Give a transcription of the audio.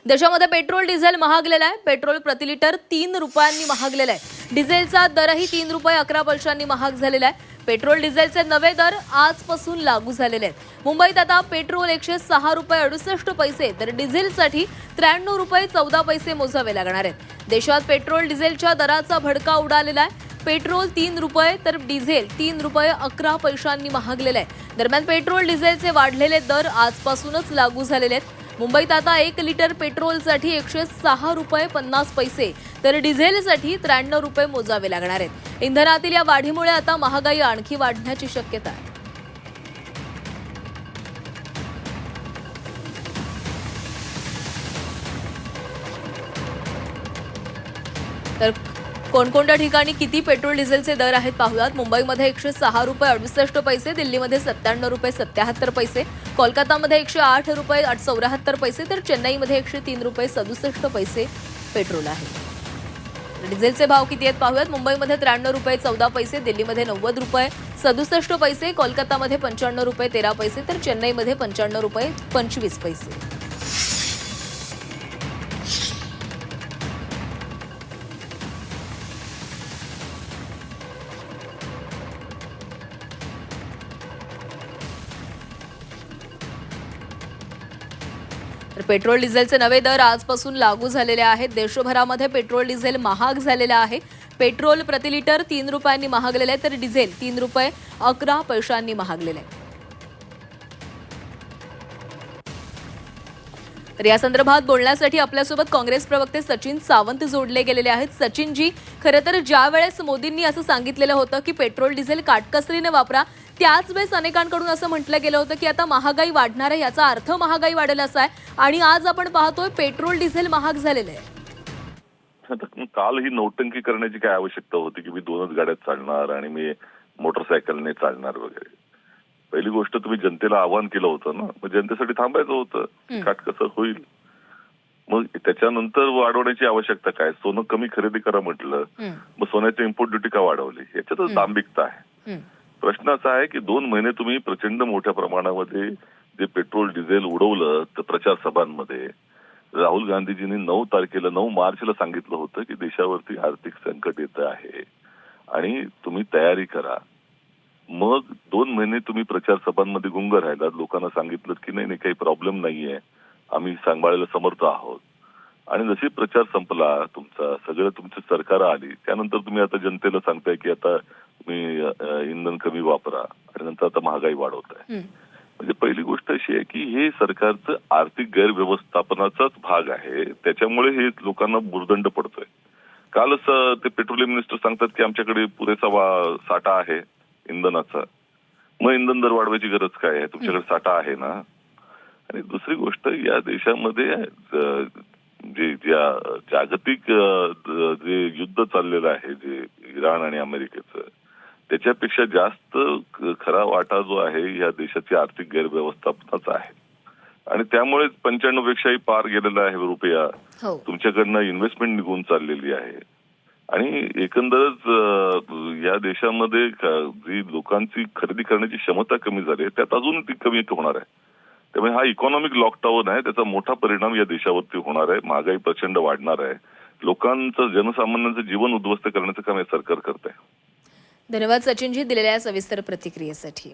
देशामध्ये petrol diesel महागलेलं आहे। Petrol प्रति लिटर 3 रुपयांनी महागलेलं आहे। डिझेलचा दरही 3 रुपये 11 पैशांनी महाग झालेला आहे। पेट्रोल डिझेलचे नवे दर आजपासून लागू झालेले आहेत। मुंबईत आता पेट्रोल 106 रुपये 68 पैसे तर डिझेलसाठी 93 रुपये 14 पैसे मोजावे लागणार आहेत। देशात पेट्रोल डिझेलच्या दराचा भडका उडालेला आहे। पेट्रोल 3 रुपये तर डिझेल 3 रुपये 11 पैशांनी महागलेलं आहे। दरम्यान पेट्रोल डिझेलचे वाढलेले दर आजपासूनच लागू झालेले आहेत। मुंबईत आता 1 लिटर पेट्रोलसाठी 106 रुपये 50 पैसे तर डिझेलसाठी 93 रुपये मोजावे लागणार आहेत। इंधनातील या वाढीमुळे आता महागाई आणखी वाढण्याची शक्यता आहे। तर कोणकोणत्या ठिकाणी किती पेट्रोल डिझेलचे दर आहेत पाहूयात। मुंबईमध्ये 106 रुपये 68 पैसे, दिल्लीमध्ये 97 रुपये 77 पैसे, कोलकातामध्ये 108 रुपये 74 पैसे तर चेन्नईमध्ये 103 रुपये 67 पैसे पेट्रोल आहे। डिझेलचे भाव किती आहेत पाहूयात। मुंबईमध्ये 93 रुपये 14 पैसे, दिल्लीमध्ये 90 रुपये 67 पैसे, कोलकातामध्ये 95 रुपये 13 पैसे तर चेन्नईमध्ये 95 रुपये 25 पैसे। तर पेट्रोल डिझेलचे नवे दर आजपासून लागू झालेले आहेत। देशभरामध्ये पेट्रोल डिझेल महाग झालेले आहे। पेट्रोल प्रति लिटर 3 रुपयांनी महागलेले आहे तर डिझेल 3 रुपये 11 पैशांनी महागलेले आहे। तर या संदर्भात बोलण्यासाठी आपल्यासोबत काँग्रेस प्रवक्ते सचिन सावंत जोडले गेलेले आहेत। सचिनजी, खरं तर ज्या वेळेस मोदींनी असं सांगितलेलं होतं की पेट्रोल डिझेल काटकसरीने वापरा, त्याच वेळेस अनेकांकडून असं म्हटलं गेलं होतं की आता महागाई वाढणार आहे, याचा अर्थ महागाई वाढेल असा आहे आणि आज आपण पाहतोय पेट्रोल डिझेल महाग झालेले आहे। काल ही नौटंकी करण्याची काय आवश्यकता होती की मी 2च गाड्यात चालणार आणि मी मोटरसायकलने चालणार वगैरे। पहिली गोष्ट तुम्ही जनतेला आवाहन केलं होतं ना, मग जनतेसाठी थांबायचं होतं, काट कसं होईल। मग त्याच्यानंतर वाढवण्याची आवश्यकता काय? सोनं कमी खरेदी करा म्हटलं, मग सोन्याची इम्पोर्ट ड्युटी का वाढवली? याच्यातच दांभिकता आहे। प्रश्न असा आहे की 2 महिने तुम्ही प्रचंड मोठ्या प्रमाणामध्ये जे पेट्रोल डिझेल उडवलं तर प्रचार सभांमध्ये राहुल गांधीजींनी 9 मार्चला सांगितलं होतं की देशावरती आर्थिक संकट येत आहे आणि तुम्ही तयारी करा। मग 2 महिने तुम्ही प्रचार सभांमध्ये गुंग राहिलात, लोकांना सांगितलं की नाही काही प्रॉब्लेम नाहीये, आम्ही सांभाळायला समर्थ आहोत। आणि जशी प्रचार संपला तुमचा, सगळं तुमची सरकार आली, त्यानंतर तुम्ही आता जनतेला सांगताय की आता तुम्ही इंधन कमी वापरा आणि नंतर आता महागाई वाढवताय। म्हणजे पहिली गोष्ट अशी आहे की हे सरकारचं आर्थिक गैरव्यवस्थापनाचाच भाग आहे, त्याच्यामुळे हे लोकांना भुर्दंड पडतोय। कालच ते पेट्रोलियम मिनिस्टर सांगतात की आमच्याकडे पुरेसा साठा आहे इंधनाचा, मग इंधन दर वाढवायची गरज काय आहे? तुमच्याकडे साठा आहे ना। आणि दुसरी गोष्ट, या देशामध्ये जे जागतिक जे युद्ध चाललेलं आहे, जे इराण आणि अमेरिकेचं, त्याच्यापेक्षा जास्त खरा वाटा जो आहे या देशाची आर्थिक गैरव्यवस्थापनाचा आहे आणि त्यामुळेच 95 पेक्षाही पार गेलेला आहे रुपया। तुमच्याकडनं इन्व्हेस्टमेंट निघून चाललेली आहे आणि एकंदरच या देशामध्ये जी लोकांची खरेदी करण्याची क्षमता कमी झाली आहे, त्यात अजून ती कमी होणार आहे। त्यामुळे हा इकॉनॉमिक लॉकडाऊन आहे, त्याचा मोठा परिणाम या देशावरती होणार आहे। महागाई प्रचंड वाढणार आहे, लोकांचं जनसामान्यांचं जीवन उद्ध्वस्त करण्याचं काम हे सरकार करत आहे। धन्यवाद सचिनजी दिलेल्या सविस्तर प्रतिक्रियेसाठी।